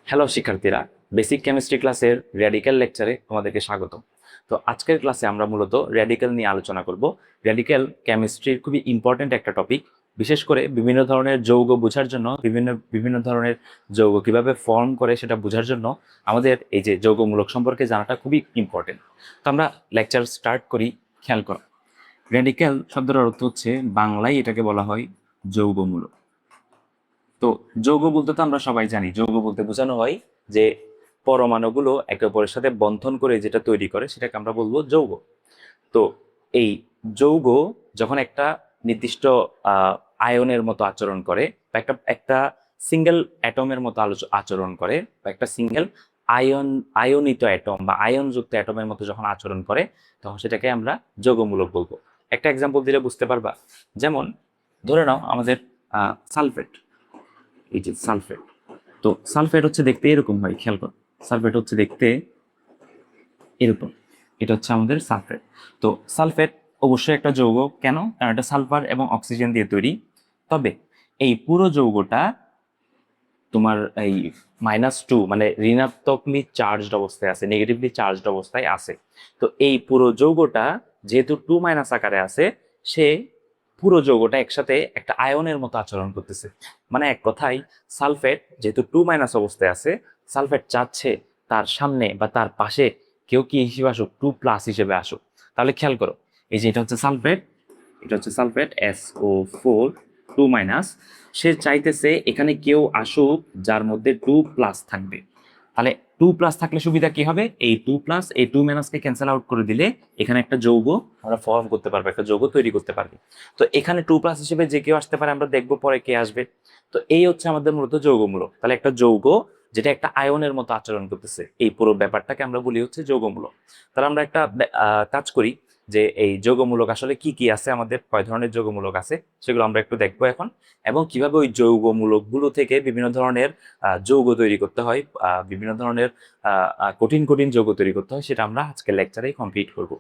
Hello শিক্ষার্থীরা, basic chemistry ক্লাসের radical লেকচারে তোমাদেরকে স্বাগত। তো আজকের ক্লাসে আমরা মূলত র্যাডিক্যাল নিয়ে আলোচনা করব। র্যাডিক্যাল কেমিস্ট্রির খুবই ইম্পর্ট্যান্ট একটা টপিক। বিশেষ করে বিভিন্ন ধরনের যৌগ বোঝার জন্য, বিভিন্ন বিভিন্ন ধরনের যৌগ কিভাবে ফর্ম করে সেটা বোঝার জন্য আমাদের এই যে যৌগমূলক সম্পর্কে জানাটা খুবই ইম্পর্টেন্ট। তো আমরা লেকচার স্টার্ট করি। খেয়াল করো, র্যাডিক্যাল শব্দের অর্থ হচ্ছে, বাংলায় এটাকে বলা হয় যৌগমূলক। তো যৌগ বলতে তো আমরা সবাই জানি, যৌগ বলতে বোঝানো হয় যে পরমাণুগুলো একে অপরের সাথে বন্ধন করে যেটা তৈরি করে সেটাকে আমরা বলবো যৌগ। তো এই যৌগ যখন একটা নির্দিষ্ট আয়নের মতো আচরণ করে, বা একটা একটা সিঙ্গেল অ্যাটমের মতো আচরণ করে, বা একটা সিঙ্গেল আয়নিত অ্যাটম বা আয়নযুক্ত অ্যাটমের মতো যখন আচরণ করে, তখন সেটাকে আমরা যৌগমূলক বলবো। একটা এক্সাম্পল দিলে বুঝতে পারবা। যেমন ধরে নাও আমাদের সালফেট। এই যে সালফেট, তো সালফেট হচ্ছে দেখতে এরকম হয়, খেয়াল করো। সালফেট হচ্ছে দেখতে এরকম, এটা হচ্ছে আমাদের সালফেট। তো সালফেট অবশ্যই একটা যৌগ। কেন? কারণ এটা সালফার এবং অক্সিজেন দিয়ে তৈরি। তবে এই পুরো যৌগটা তোমার এই -2 মানে ঋণাত্মকলি চার্জড অবস্থায় আছে, নেগেটিভলি চার্জড অবস্থায় আছে। তো এই পুরো যৌগটা যেহেতু 2- আকারে আছে, সে পুরো যৌগটা একসাথে একটা আয়নের মতো আচরণ করতেছে। মানে এক কথায়, সালফেট যেহেতু 2- অবস্থায় আছে, সালফেট চাচ্ছে তার সামনে বা তার পাশে কেউ কি হিসেবে আসুক, 2+ হিসেবে আসুক। তাহলে খেয়াল করো, এই যে এটা হচ্ছে সালফেট, এটা হচ্ছে সালফেট SO4 2-। সে চাইতেছে এখানে কেউ আসুক যার মধ্যে 2+ থাকবে। তাহলে 2+ থাকলে সুবিধা কি হবে? এই 2+, এই 2- ক্যান্সেল আউট করে দিলে এখানে একটা যৌগ আমরা ফর্ম করতে পারবো, একটা যৌগ তৈরি করতে পারবো। তো এখানে 2+ হিসেবে যে কেউ আসতে পারে, আমরা দেখবো পরে কে আসবে। তো এই হচ্ছে আমাদের মূলত যৌগমূলক। তাহলে একটা যৌগ যেটা একটা আয়নের মতো আচরণ করতেছে, এই পুরো ব্যাপারটাকে আমরা বলি হচ্ছে যৌগমূলক। তাহলে আমরা একটা কাজ করি, যে এই যৌগমূলক আসলে কি কি আছে, আমাদের কয় ধরনের যৌগমূলক আছে সেগুলো আমরা একটু দেখবো এখন। এবং কিভাবে ওই যৌগমূলকগুলো থেকে বিভিন্ন ধরনের যৌগ তৈরি করতে হয়, বিভিন্ন ধরনের কঠিন কঠিন যৌগ তৈরি করতে হয়, সেটা আমরা আজকের লেকচারেই কমপ্লিট করব।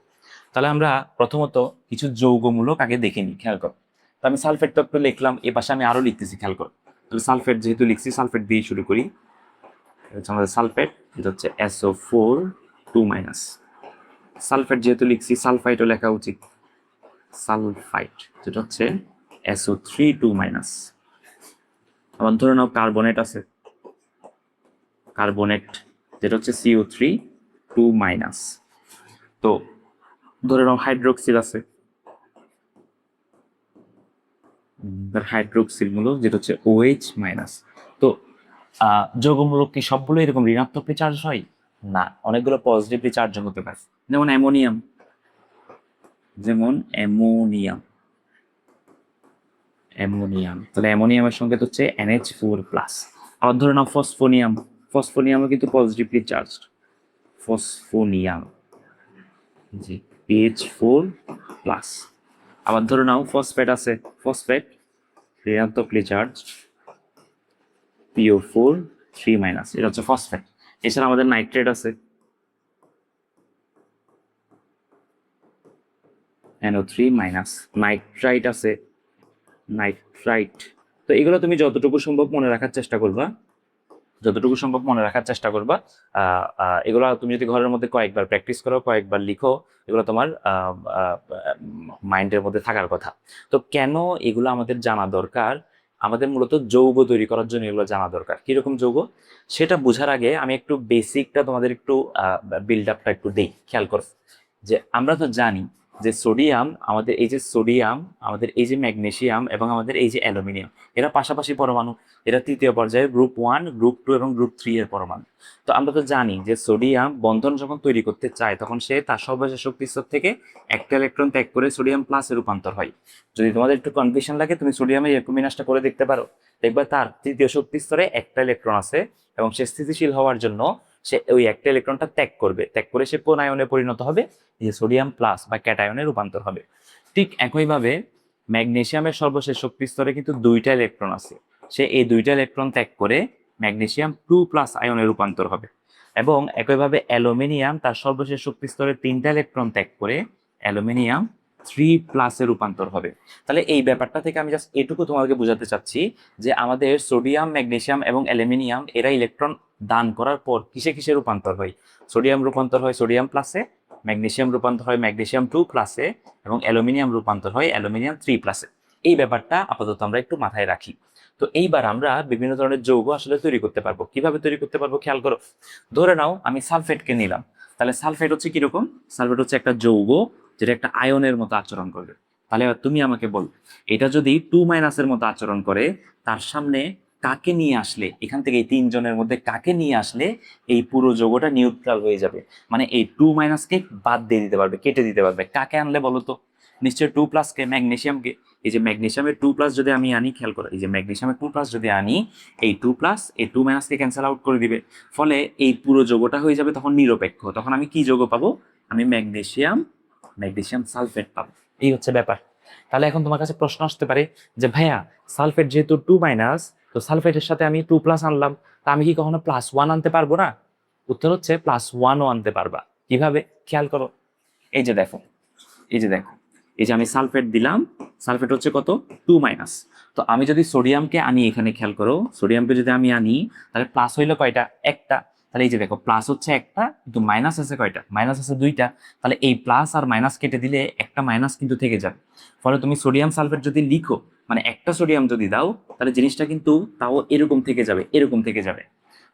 তাহলে আমরা প্রথমত কিছু যৌগমূলক আগে দেখে নিই, খেয়াল করো। তো আমি সালফেট তো একটু লিখলাম, এ পাশে আমি আরো লিখতেছি, খেয়াল করো। তো সালফেট যেহেতু লিখছি, সালফেট দিয়ে শুরু করি। এটা হচ্ছে আমাদের সালফেট, এটা হচ্ছে SO4 2-। সালফেট যেহেতু লিখছি, সালফাইটও লেখা উচিত, সালফাইট, যেটা হচ্ছে SO3 2-। আবার ধরে নাও কার্বনেট আছে, কার্বনেট যেটা হচ্ছে CO3 2-। তো ধরে নাও হাইড্রোক্সিল আছে, হাইড্রোক্সিল মূলক যেটা হচ্ছে OH-। তো যৌগমূলক কি সবগুলো এরকম ঋণাত্মকলি চার্জ হয়? না, অনেকগুলো পজিটিভলি চার্জ হতে পারে। যেমন অ্যামোনিয়াম, যেমন অ্যামোনিয়াম, অ্যামোনিয়াম, তাহলে অ্যামোনিয়ামের সংকেত হচ্ছে NH4+। আবার ধরে নাও ফসফোনিয়াম, ফসফোনিয়ামও কিন্তু পজিটিভলি চার্জড, ফসফোনিয়াম, জি, PH4+। আবার ধরে নাও ফসফেট আছে, ফসফেট ঋণাত্মকলি চার্জড, PO4 3-। এটা হচ্ছে ফসফেট। এছাড়া আমাদের নাইট্রেট আছে, NO3-। নাইট্রাইট আছে, নাইট্রাইট। তো এগুলো তুমি যতটুকু সম্ভব মনে রাখার চেষ্টা করবা, যতটুকু সম্ভব মনে রাখার চেষ্টা করবা। এগুলো তুমি যদি ঘরের মধ্যে কয়েকবার প্র্যাকটিস করো, কয়েকবার লিখো, এগুলো তোমার মাইন্ডের মধ্যে থাকার কথা। তো কেন এগুলো আমাদের জানা দরকার? আমাদের মূলত যৌগ তৈরি করার জন্য এগুলো জানা দরকার। কিরকম যৌগ সেটা বোঝার আগে আমি একটু বেসিকটা তোমাদের একটু বিল্ড আপটা একটু দেই, খেয়াল করো। যে আমরা তো জানি যে সোডিয়াম, আমাদের এই যে সোডিয়াম, আমাদের এই যে ম্যাগনেসিয়াম এবং আমাদের এই যে অ্যালুমিনিয়াম, এরা পাশাপাশি পরমাণু। এরা তৃতীয় পর্যায়ে গ্রুপ 1, গ্রুপ 2 এবং গ্রুপ 3 এর পরমাণু। তো আমরা তো জানি যে সোডিয়াম বন্ধন যখন তৈরি করতে চায়, তখন সে তার সর্বশেষ শক্তি স্তর থেকে একটা ইলেকট্রন ত্যাগ করে সোডিয়াম প্লাসে রূপান্তর হয়। যদি তোমাদের একটু কনফিউশন লাগে, তুমি সোডিয়ামের এরকম বিন্যাসটা করে দেখতে পারো। দেখবা তার তৃতীয় শক্তি স্তরে একটা ইলেকট্রন আছে, এবং সে স্থিতিশীল হওয়ার জন্য সে ওই একটা ইলেকট্রনটা ত্যাগ করবে, ত্যাগ করে সে কোন আয়নে পরিণত হবে? যে সোডিয়াম প্লাস বা ক্যাটায়নে রূপান্তর হবে। ঠিক একইভাবে ম্যাগনেসিয়ামের সর্বশেষ শক্তি স্তরে কিন্তু দুইটা ইলেকট্রন আছে, সে এই দুইটা ইলেকট্রন ত্যাগ করে ম্যাগনেসিয়াম 2+ আয়নে রূপান্তর হবে। এবং একইভাবে অ্যালুমিনিয়াম তার সর্বশেষ শক্তি স্তরে তিনটা ইলেকট্রন ত্যাগ করে অ্যালুমিনিয়াম থ্রি প্লাসে রূপান্তর হবে। তাহলে এই ব্যাপারটা থেকে আমি জাস্ট এটুকু তোমাকে বোঝাতে চাচ্ছি যে আমাদের সোডিয়াম, ম্যাগনেসিয়াম এবং অ্যালুমিনিয়াম এরা ইলেকট্রন দান করার পর কিসে কিসে রূপান্তর হয়। সোডিয়াম রূপান্তর হয় সোডিয়াম প্লাসে, ম্যাগনেসিয়াম রূপান্তর হয় ম্যাগনেসিয়াম 2 প্লাসে, এবং অ্যালুমিনিয়াম রূপান্তর হয় অ্যালুমিনিয়াম 3 প্লাসে। এই ব্যাপারটা আপাতত আমরা একটু মাথায় রাখি। তো এইবার আমরা বিভিন্ন ধরনের যৌগ আসলে তৈরি করতে পারবো। কিভাবে তৈরি করতে পারবো খেয়াল করো। ধরে নাও আমি সালফেটকে নিলাম। তাহলে সালফেট হচ্ছে কিরকম? সালফেট হচ্ছে একটা যৌগ যেটা একটা আয়নের মতো আচরণ করবে। তাহলে এবার তুমি আমাকে বল, এটা যদি 2 মাইনাসের মতো আচরণ করে, তার সামনে কাকে নিয়ে আসলে, এখান থেকে এই তিনজনের মধ্যে কাকে নিয়ে আসলে এই পুরো যৌগটা নিউট্রাল হয়ে যাবে, মানে এই 2 মাইনাসকে বাদ দিয়ে দিতে পারবে, কেটে দিতে পারবে। কাকে আনলে বলো তো? নিশ্চয়ই 2 প্লাসকে, ম্যাগনেসিয়ামকে। এই যে ম্যাগনেসিয়ামের 2 প্লাস যদি আমি আনি, খেয়াল করো, এই যে ম্যাগনেসিয়ামের 2 প্লাস যদি আনি, এই 2 প্লাস এই 2 মাইনাসকে ক্যান্সেল আউট করে দিবে। ফলে এই পুরো যৌগটা হয়ে যাবে তখন নিরপেক্ষ। তখন আমি কি যৌগ পাবো? আমি ম্যাগনেসিয়াম সালফেট পাবো। এই হচ্ছে ব্যাপার। তাহলে এখন তোমার কাছে প্রশ্ন আসতে পারে যে ভাইয়া, সালফেট যেহেতু 2 মাইনাস, তো সালফেটের সাথে আমি 2 প্লাস আনলাম, তা আমি কি কখনো +1 আনতে পারবো না? উত্তর হচ্ছে +1ও আনতে পারবা। কিভাবে? খেয়াল করো। এই যে দেখো, এই যে দেখো, এই যে আমি সালফেট দিলাম, সালফেট হচ্ছে কত? 2 মাইনাস। তো আমি যদি সোডিয়ামকে আনি, এখানে খেয়াল করো, সোডিয়ামকে যদি আমি আনি, তাহলে প্লাস হইলো কয়টা? একটা। তাহলে এই যে দেখো, প্লাস হচ্ছে একটা, কিন্তু মাইনাস আছে কয়টা? মাইনাস আছে দুইটা। তাহলে এই প্লাস আর মাইনাস কেটে দিলে একটা মাইনাস কিন্তু থেকে যাবে। ফলে তুমি সোডিয়াম সালফেট যদি লিখো, মানে একটা সোডিয়াম যদি দাও, তাহলে জিনিসটা কিন্তু তাও এরকম থেকে যাবে, এরকম থেকে যাবে।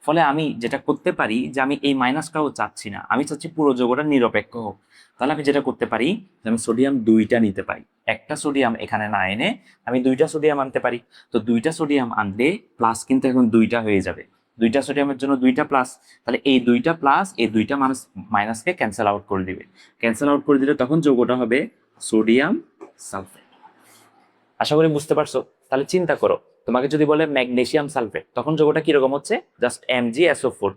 ফলে আমি যেটা করতে পারি যে আমি এই মাইনাসটাও চাচ্ছি না, আমি চাচ্ছি পুরো যৌগটা নিরপেক্ষ হোক। তাহলে আমি যেটা করতে পারি যে আমি সোডিয়াম দুইটা নিতে পারি। একটা সোডিয়াম এখানে না এনে আমি দুইটা সোডিয়াম আনতে পারি। তো দুইটা সোডিয়াম আনলে প্লাস কিন্তু এখন দুইটা হয়ে যাবে। দুইটা সোডিয়ামের জন্য দুইটা প্লাস। তাহলে এই দুইটা প্লাস এই দুইটা মাইনাসকে ক্যান্সেল আউট করে দিবে। ক্যান্সেল আউট করে দিলে তখন যৌগটা হবে সোডিয়াম সালফেট। আশা করি বুঝতে পারছো। তাহলে চিন্তা করো, তোমাকে যদি বলে ম্যাগনেসিয়াম সালফেট, তখন যৌগটা কিরকম হচ্ছে? Just MgSO4।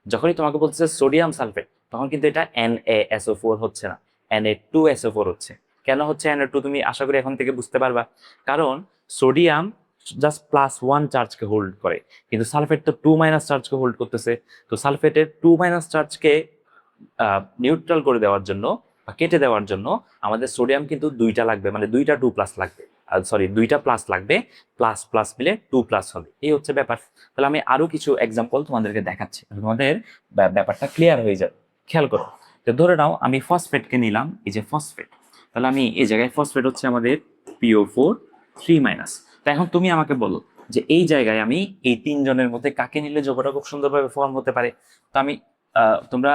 যখনই তোমাকে বলছে সোডিয়াম সালফেট, তখন কিন্তু এটা NaSO4 হচ্ছে না, Na2SO4 হচ্ছে। কেন হচ্ছে Na2? তুমি আশা করি এখন থেকে বুঝতে পারবা। কারণ সোডিয়াম জাস্ট +1 চার্জকে হোল্ড করে, কিন্তু সালফেট তো 2 মাইনাস চার্জকে হোল্ড করতেছে। তো সালফেটের 2 মাইনাস চার্জকে নিউট্রাল করে দেওয়ার জন্য বা কেটে দেওয়ার জন্য আমাদের সোডিয়াম কিন্তু দুইটা লাগবে, মানে দুইটা 2 প্লাস লাগবে। সরি, দুইটা প্লাস লাগবে, প্লাস প্লাস মিলে 2 প্লাস হবে। এই হচ্ছে ব্যাপার। তাহলে আমি আরো কিছু এক্সাম্পল তোমাদেরকে দেখাচ্ছি, তোমাদের ব্যাপারটা ক্লিয়ার হয়ে যাবে। খেয়াল করো, তো ধরে নাও আমি ফসফেটকে নিলাম, এই যে ফসফেট। তাহলে আমি এই জায়গায় ফসফেট হচ্ছে আমাদের PO4 3 মাইনাস। তো এখন তুমি আমাকে বলো যে এই জায়গায় আমি এই তিনজনের মধ্যে কাকে নিলে যৌগটা খুব সুন্দরভাবে ফর্ম হতে পারে। তো আমি তোমরা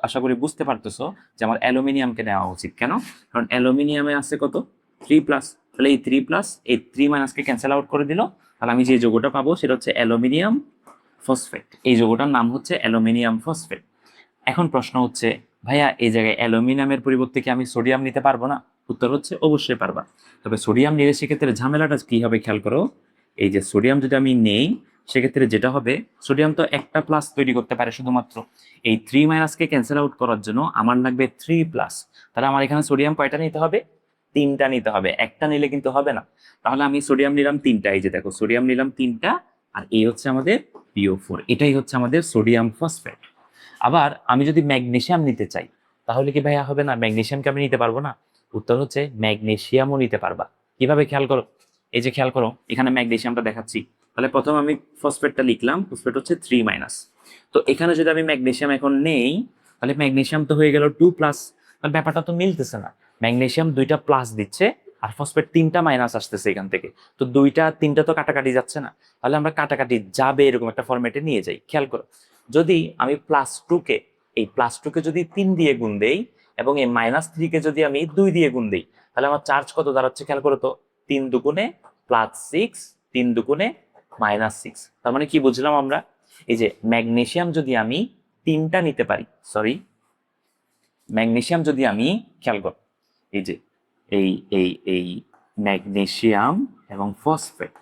আশা করি বুঝতে পারতেছো যে আমার অ্যালুমিনিয়ামকে নেওয়া উচিত। কেন? কারণ অ্যালুমিনিয়ামে আছে কত? 3 প্লাস। তাহলে এই 3 প্লাস এই 3 মাইনাসকে ক্যান্সেল আউট করে দিল। তাহলে আমি যে যৌগটা পাবো সেটা হচ্ছে অ্যালুমিনিয়াম ফসফেট। এই যৌগটার নাম হচ্ছে অ্যালুমিনিয়াম ফসফেট। এখন প্রশ্ন হচ্ছে, ভাইয়া এই জায়গায় অ্যালুমিনিয়ামের পরিবর্তে কি আমি সোডিয়াম নিতে পারবো না? উত্তর হচ্ছে অবশ্যই পারবা। তবে সোডিয়াম নিলে সেক্ষেত্রে ঝামেলাটা কি হবে খেয়াল করো। এই যে সোডিয়াম যদি আমি নেই, সেক্ষেত্রে যেটা হবে, সোডিয়াম তো একটা প্লাস তৈরি করতে পারে শুধুমাত্র। এই 3 মাইনাসকে ক্যান্সেল আউট করার জন্য আমার লাগবে 3 প্লাস। তাহলে আমার এখানে সোডিয়াম কয়টা নিতে হবে? 3টা নিতে হবে। একটা নিলে কিন্তু হবে না। তাহলে আমি সোডিয়াম নিলাম 3টা। এই যে দেখো, সোডিয়াম নিলাম 3টা, আর এই হচ্ছে আমাদের PO4। এটাই হচ্ছে আমাদের সোডিয়াম ফসফেট। আবার আমি যদি ম্যাগনেসিয়াম নিতে চাই, তাহলে কি ভাইয়া হবে না? ম্যাগনেসিয়ামকে আমি নিতে পারবো না? উত্তর হচ্ছে ম্যাগনেসিয়ামও নিতে পারবা। কিভাবে? খেয়াল করো, এই যে খেয়াল করো, এখানে ম্যাগনেসিয়ামটা দেখাচ্ছি। তাহলে প্রথম আমি ফসফেটটা লিখলাম, ফসফেট হচ্ছে 3 মাইনাস। তো এখানে যদি আমি ম্যাগনেসিয়াম এখন নেই, তাহলে ম্যাগনেসিয়াম তো হয়ে গেল 2 প্লাস। তাহলে ব্যাপারটা তো মিলতেছে না। ম্যাগনেসিয়াম দুইটা প্লাস দিচ্ছে, আর ফসফেট 3টা মাইনাস আসতেছে এখান থেকে। তো 2টা 3টা তো কাটাকাটি যাচ্ছে না। তাহলে আমরা কাটাকাটি যাবে এরকম একটা ফরম্যাটে নিয়ে যাই। খেয়াল করো, যদি আমি +2কে, এই +2কে যদি 3 দিয়ে গুণ দেই, এবং এই -3কে যদি আমি 2 দিয়ে গুণ দেই, তাহলে আমার চার্জ কত দাঁড়াচ্ছে খেয়াল করো তো। 3 দুগুণে +6, 3 দুগুণে -6। তার মানে কি বুঝলাম আমরা? এই যে ম্যাগনেসিয়াম যদি আমি 3টা নিতে পারি, সরি, ম্যাগনেসিয়াম যদি আমি, খেয়াল করো, এই যে এই এই এই ম্যাগনেসিয়াম এবং ফসফেট।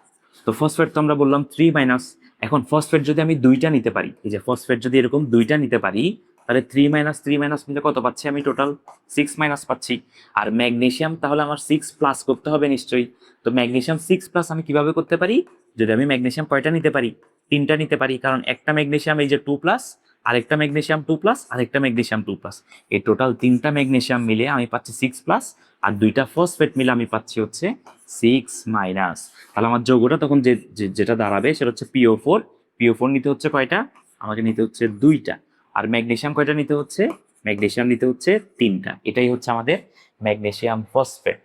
তো ফসফেট তো আমরা বললাম 3 মাইনাস। এখন ফসফেট যদি আমি দুইটা নিতে পারি, এই যে ফসফেট যদি এরকম দুইটা নিতে পারি, তাহলে 3 মাইনাস 3 মাইনাস মিলে কত পাচ্ছি আমি? টোটাল 6 মাইনাস পাচ্ছি। আর ম্যাগনেসিয়াম তাহলে আমার 6 প্লাস করতে হবে নিশ্চয়ই। তো ম্যাগনেসিয়াম 6 প্লাস আমি কিভাবে করতে পারি? যদি আমি ম্যাগনেসিয়াম কয়টা নিতে পারি? 3টা নিতে পারি, কারণ একটা ম্যাগনেসিয়াম এই যে 2 প্লাস, আরেকটা ম্যাগনেসিয়াম 2+, আরেকটা ম্যাগনেসিয়াম 2+, এই টোটাল 3টা ম্যাগনেসিয়াম মিলে আমি পাচ্ছি 6+, আর 2টা ফসফেট মিলে আমি পাচ্ছি হচ্ছে 6-। তাহলে আমার যৌগটা তখন যেটা দাঁড়াবে সেটা হচ্ছে PO4। PO4 নিতে হচ্ছে কয়টা? আমাকে নিতে হচ্ছে 2টা। আর ম্যাগনেসিয়াম কয়টা নিতে হচ্ছে? ম্যাগনেসিয়াম নিতে হচ্ছে 3টা। এটাই হচ্ছে আমাদের ম্যাগনেসিয়াম ফসফেট।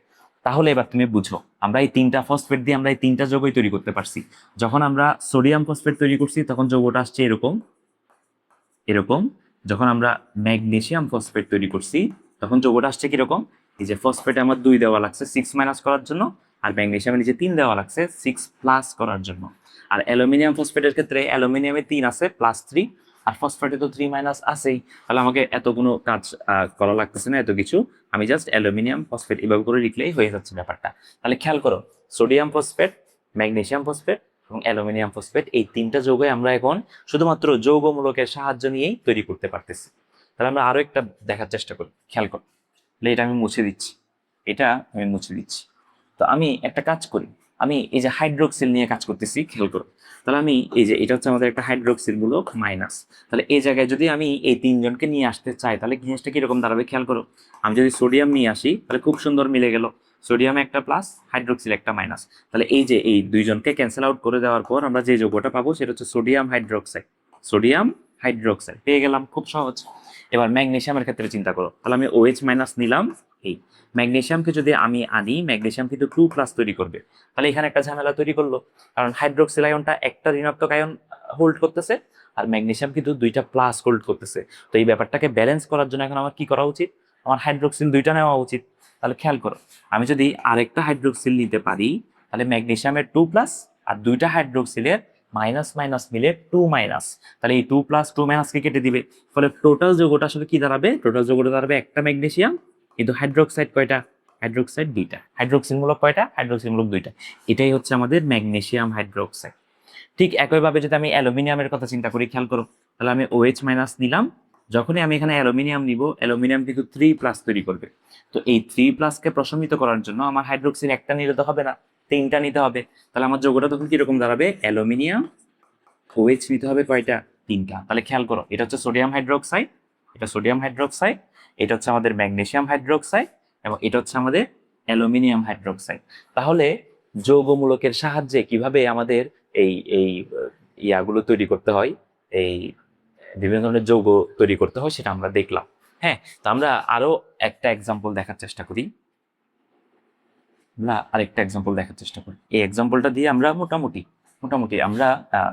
তাহলে এবার তুমি বুঝো, আমরা এই 3টা ফসফেট দিয়ে আমরা এই 3টা যৌগই তৈরি করতে পারছি। যখন আমরা সোডিয়াম ফসফেট তৈরি করছি তখন যৌগটা আসছে এরকম এরকম। যখন আমরা ম্যাগনেসিয়াম ফসফেট তৈরি করছি তখন যৌগটা আসছে কিরকম? এই যে ফসফেটে আমার 2 দেওয়া লাগছে 6- করার জন্য, আর ম্যাগনেসিয়ামের নিচে 3 দেওয়া লাগছে 6+ করার জন্য। আর অ্যালুমিনিয়াম ফসফেটের ক্ষেত্রে অ্যালুমিনিয়ামে 3 আছে +3, আর ফসফেটে তো 3- আছেই। তাহলে আমাকে এত কোনো কাজ করা লাগতেছে না, এত কিছু। আমি জাস্ট অ্যালুমিনিয়াম ফসফেট এভাবে করে লিখলেই হয়ে যাচ্ছে ব্যাপারটা। তাহলে খেয়াল করো, সোডিয়াম ফসফেট, ম্যাগনেসিয়াম ফসফেট এবং অ্যালুমিনিয়াম ফসফেট, এই 3টা যৌগই আমরা এখন শুধুমাত্র যৌগমূলকের সাহায্য নিয়েই তৈরি করতে পারতেছি। তাহলে আমরা আরো একটা দেখার চেষ্টা করি, খেয়াল করো। তাহলে এটা আমি মুছে দিচ্ছি, এটা আমি মুছে দিচ্ছি। তো আমি একটা কাজ করি, আমি এই যে হাইড্রোক্সিল নিয়ে কাজ করতেছি, খেয়াল করো। তাহলে আমি এই যে এটা হচ্ছে আমাদের একটা হাইড্রোক্সিল মূলক মাইনাস। তাহলে এই জায়গায় যদি আমি এই 3জনকে নিয়ে আসতে চাই তাহলে জিনিসটা কিরকম দাঁড়াবে খেয়াল করো। আমি যদি সোডিয়াম নিয়ে আসি তাহলে খুব সুন্দর মিলে গেল, সোডিয়াম একটা প্লাস, হাইড্রোক্সিল একটা মাইনাস। তাহলে এই যে এই 2জনকে ক্যান্সেল আউট করে দেওয়ার পর আমরা যে যৌগটা পাবো সেটা হচ্ছে সোডিয়াম হাইড্রোক্সাইড। সোডিয়াম হাইড্রোক্সাইড পেয়ে গেলাম, খুব সহজ। এবার ম্যাগনেসিয়ামের ক্ষেত্রে চিন্তা করো, তাহলে আমি OH- নিলাম। এই ম্যাগনেসিয়ামকে যদি আমি আনি, ম্যাগনেসিয়াম কিন্তু 2+ তৈরি করবে। তাহলে এখানে একটা ঝামেলা তৈরি করলো, কারণ হাইড্রোক্সিল আয়নটা একটা ঋণাত্মক আয়ন হোল্ড করতেছে, আর ম্যাগনেসিয়াম কিন্তু 2টা প্লাস হোল্ড করতেছে। তো এই ব্যাপারটাকে ব্যালেন্স করার জন্য এখন আমার কি করা উচিত? আমার হাইড্রোক্সিল 2টা নেওয়া উচিত। তাহলে খেয়াল করো, আমি যদি আরেকটা হাইড্রোক্সিল নিতে পারি তাহলে ম্যাগনেসিয়ামের 2+, আর 2টা হাইড্রোক্সিলের মাইনাস মাইনাস মিলে 2-। তাহলে এই 2+, 2- কে কেটে দিবে, ফলে টোটাল যৌগটা আসলে কি দাঁড়াবে? টোটাল যৌগটা দাঁড়াবে একটা ম্যাগনেসিয়াম, কিন্তু হাইড্রোক্সাইড কয়টা? হাইড্রোক্সাইড 2টা। হাইড্রোক্সিল মূলক কয়টা? হাইড্রোক্সিল মূলক 2টা। এটাই হচ্ছে আমাদের ম্যাগনেসিয়াম হাইড্রোক্সাইড। ঠিক একইভাবে যদি আমি অ্যালুমিনিয়ামের কথা চিন্তা করি, খেয়াল করো, তাহলে আমি OH- নিলাম। যখনই আমি এখানে অ্যালুমিনিয়াম নিব, অ্যালুমিনিয়াম কিন্তু 3+ তৈরি করবে। তো এই 3+কে প্রশমিত করার জন্য আমার হাইড্রোক্সিল একটা নিলে তো হবে না, 3টা নিতে হবে। তাহলে আমার যৌগটা তখন কিরকম দাঁড়াবে? অ্যালুমিনিয়াম OH নিতে হবে কয়টা? 3টা। তাহলে খেয়াল করো, এটা হচ্ছে সোডিয়াম হাইড্রোক্সাইড, এটা সোডিয়াম হাইড্রোক্সাইড, এটা হচ্ছে আমাদের ম্যাগনেসিয়াম হাইড্রোক্সাইড, এবং এটা হচ্ছে আমাদের অ্যালুমিনিয়াম হাইড্রোক্সাইড। তাহলে যৌগমূলকের সাহায্যে কিভাবে আমাদের এই এই ইয়াগুলো তৈরি করতে হয়, এই বিভিন্ন ধরনের যৌগ তৈরি করতে হয় সেটা আমরা দেখলাম। হ্যাঁ, তো আমরা আরো একটা এক্সাম্পল দেখার চেষ্টা করি। আমরা আরেকটা এক্সাম্পল দেখার চেষ্টা করি, এই এক্সাম্পলটা দিয়ে আমরা মোটামুটি মোটামুটি আমরা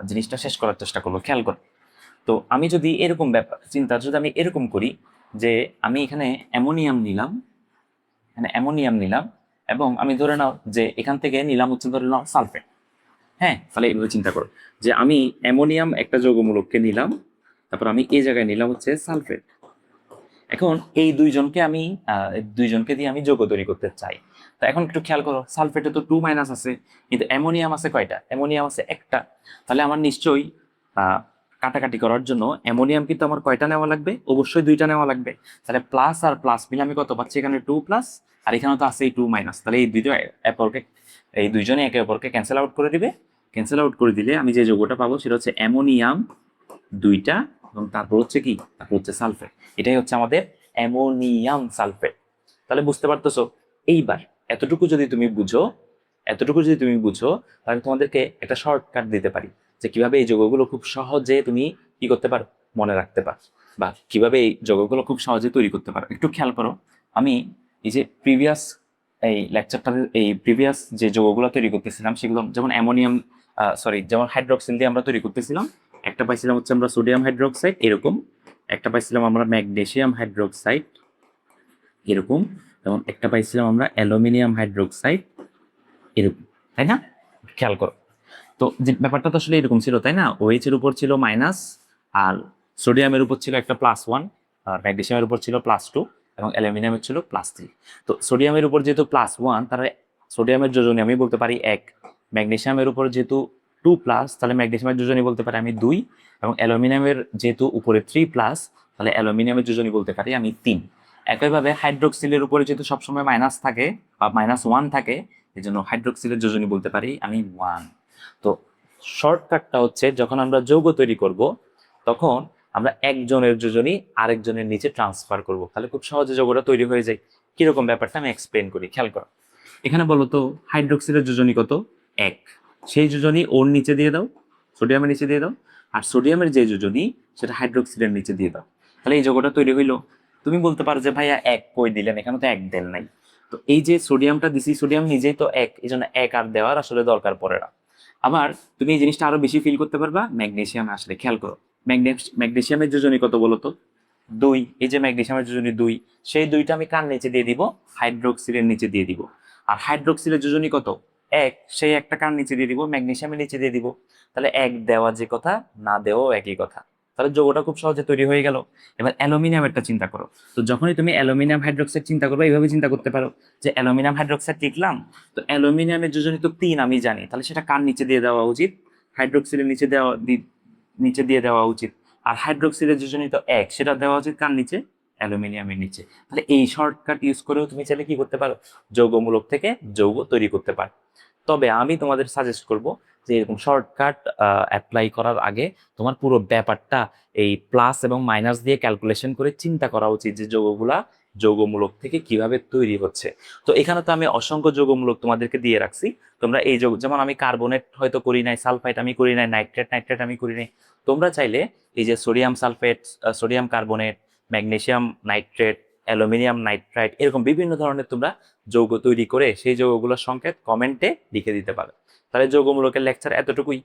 জিনিসটা শেষ করার চেষ্টা করবো। খেয়াল করো, তো আমি যদি এরকম ব্যাপার চিন্তা, যদি আমি এরকম করি যে আমি এখানে অ্যামোনিয়াম নিলাম, এখানে অ্যামোনিয়াম নিলাম, এবং আমি ধরে নাও যে এখান থেকে নিলাম হচ্ছে ধরে নাও সালফেট। হ্যাঁ, তাহলে এইভাবে চিন্তা করো যে আমি অ্যামোনিয়াম একটা যৌগমূলককে নিলাম, তারপর আমি এই জায়গায় নিলাম হচ্ছে সালফেট। এখন এই 2জনকে আমি 2জনকে দিয়ে আমি যৌগ তৈরি করতে চাই। তো এখন একটু খেয়াল করো, সালফেটে তো 2- আছে, কিন্তু অ্যামোনিয়াম আছে কয়টা? অ্যামোনিয়াম আছে একটা। তাহলে আমার নিশ্চয়ই কাটাকাটি করার জন্য অ্যামোনিয়াম কিন্তু আমার কয়টা নেওয়া লাগবে? অবশ্যই 2টা নেওয়া লাগবে। তাহলে প্লাস আর প্লাস মিলে আমি কত পাচ্ছি? এখানে 2+, আর এখানে তো আছে এই 2-। তাহলে এই এই 2জনে একে অপরকে ক্যান্সেল আউট করে দিবে। ক্যান্সেল আউট করে দিলে আমি যে যৌগটা পাবো সেটা হচ্ছে অ্যামোনিয়াম 2টা, এবং তারপর হচ্ছে কি? তারপর হচ্ছে সালফেট। এটাই হচ্ছে আমাদের অ্যামোনিয়াম সালফেট। তাহলে বুঝতে পারতেছো? এইবার এতটুকু যদি তুমি বুঝো, এতটুকু যদি তুমি বুঝো, তাহলে তোমাদেরকে একটা শর্টকাট দিতে পারি যে কিভাবে এই যৌগগুলো খুব সহজে তুমি কি করতে পারো, মনে রাখতে পারো, বা কিভাবে এই যৌগগুলো খুব সহজে তৈরি করতে পারো। একটু খেয়াল করো, আমি এই যে প্রিভিয়াস এই লেকচারটাতে এই প্রিভিয়াস যে যৌগগুলো তৈরি করতেছিলাম সেগুলো, যেমন অ্যামোনিয়াম সরি যেমন হাইড্রোক্সিল দিয়ে আমরা তৈরি করতেছিলাম, একটা পাইছিলাম হচ্ছে আমরা সোডিয়াম হাইড্রোক্সাইড এরকম, একটা পাইছিলাম আমরা ম্যাগনেসিয়াম হাইড্রোক্সাইড এরকম, এবং একটা পাইছিলাম আমরা অ্যালুমিনিয়াম হাইড্রোক্সাইড এরকম, তাই না? খেয়াল করো, তো যে ব্যাপারটা তো আসলে এরকম ছিল, তাই না? OH এর উপর ছিল মাইনাস, আর সোডিয়ামের উপর ছিল একটা +1, আর ম্যাগনেসিয়ামের উপর ছিল +2, এবং অ্যালুমিনিয়ামের ছিল +3। তো সোডিয়ামের উপর যেহেতু +1, তাহলে সোডিয়ামের যোজনী আমি বলতে পারি 1, ম্যাগনেসিয়ামের উপর যেহেতু 2+, তাহলে ম্যাগনেসিয়ামের যোজনী বলতে পারি আমি 2, এবং অ্যালুমিনিয়ামের যেহেতু উপরে 3+, তাহলে অ্যালুমিনিয়ামের যোজনী বলতে পারি আমি 3। একইভাবে হাইড্রোক্সিলের উপরে যেহেতু সবসময় মাইনাস থাকে বা -1 থাকে, এই জন্য হাইড্রোক্সিলের যোজনী বলতে পারি আমি 1। তো শর্টকাটটা হচ্ছে, যখন আমরা যৌগ তৈরি করব তখন আমরা একজনের যোজনী আরেকজনের নিচে ট্রান্সফার করব, তাহলে খুব সহজে যৌগটা তৈরি হয়ে যায়। কিরকম ব্যাপারটা আমি এক্সপ্লেন করি, খেয়াল করো। এখানে বলো তো হাইড্রোক্সিলের যোজনী কত? 1। সেই যোজনী ওর নিচে দিয়ে দাও, সোডিয়ামের নিচে দিয়ে দাও, আর সোডিয়ামের যে যোজনী সেটা হাইড্রোক্সিলের নিচে দিয়ে দাও, তাহলে এই যৌগটা তৈরি হইলো। তুমি বলতে পারো যে ভাইয়া 1 কই দিলেন, এখানে তো 1 দেন নাই। তো এই যে সোডিয়ামটা দিছি, সোডিয়াম নিজেই তো 1, এই জন্য 1 আর দেওয়ার আসলে দরকার পড়ে না। আবার তুমি এই জিনিসটা আরো বেশি ফিল করতে পারবা ম্যাগনেসিয়ামে আসলে, খেয়াল করো। ম্যাগনেসিয়ামের যোজনী কত বলো তো? 2। এই যে ম্যাগনেসিয়ামের যোজনী 2, সেই 2টা আমি কার নিচে দিয়ে দিব? হাইড্রোক্সিলের নিচে দিয়ে দিব। আর হাইড্রোক্সিলের যোজনী কত? 1। সেই একটা কার নিচে দিয়ে দিব? ম্যাগনেসিয়ামের নিচে দিয়ে দিব। তাহলে 1 দেওয়া যে কথা, না দেওয়াও একই কথা। তাহলে যৌগটা খুব সহজে তৈরি হয়ে গেল। এবার অ্যালুমিনিয়ামেরটা চিন্তা করো। তো যখনই তুমি অ্যালুমিনিয়াম হাইড্রোক্সাইড চিন্তা করবে, এইভাবে চিন্তা করতে পারো যে অ্যালুমিনিয়াম হাইড্রোক্সাইড লিখলাম, তো অ্যালুমিনিয়ামের যোজনী তো 3 আমি জানি, তাহলে সেটা কার নিচে দিয়ে দেওয়া উচিত? হাইড্রোক্সিলের নিচে নিচে দিয়ে দেওয়া উচিত। আর হাইড্রোক্সিলের যোজনী তো 1, সেটা দেওয়া উচিত কার নিচে? অ্যালুমিনিয়ামের নিচে। তাহলে এই শর্টকাট ইউজ করেও তুমি চাইলে কি করতে পারো? যৌগমূলক থেকে যৌগ তৈরি করতে পারো। তবে আমি তোমাদের সাজেস্ট করব যে এরকম শর্টকাট অ্যাপ্লাই করার আগে তোমার পুরো ব্যাপারটা এই প্লাস এবং মাইনাস দিয়ে ক্যালকুলেশন করে চিন্তা করা উচিত যে যৌগগুলা যৌগমূলক থেকে কিভাবে তৈরি হচ্ছে। তো এখানে তো আমি অসংখ্য যৌগমূলক তোমাদেরকে দিয়ে রাখছি। তোমরা এই যৌগ, যেমন আমি কার্বনেট হয়তো করি নাই, সালফাইড আমি করি নাই, নাইট্রেট আমি করি নাই। তোমরা চাইলে এই যে sodium sulphate, sodium carbonate, magnesium nitrate, aluminium nitrite, এরকম বিভিন্ন ধরনের তোমরা যৌগ তৈরি করে সেই যৌগগুলোর সংকেত কমেন্টে লিখে দিতে পারো। তাহলে যৌগমূলকের লেকচার এতটুকুই।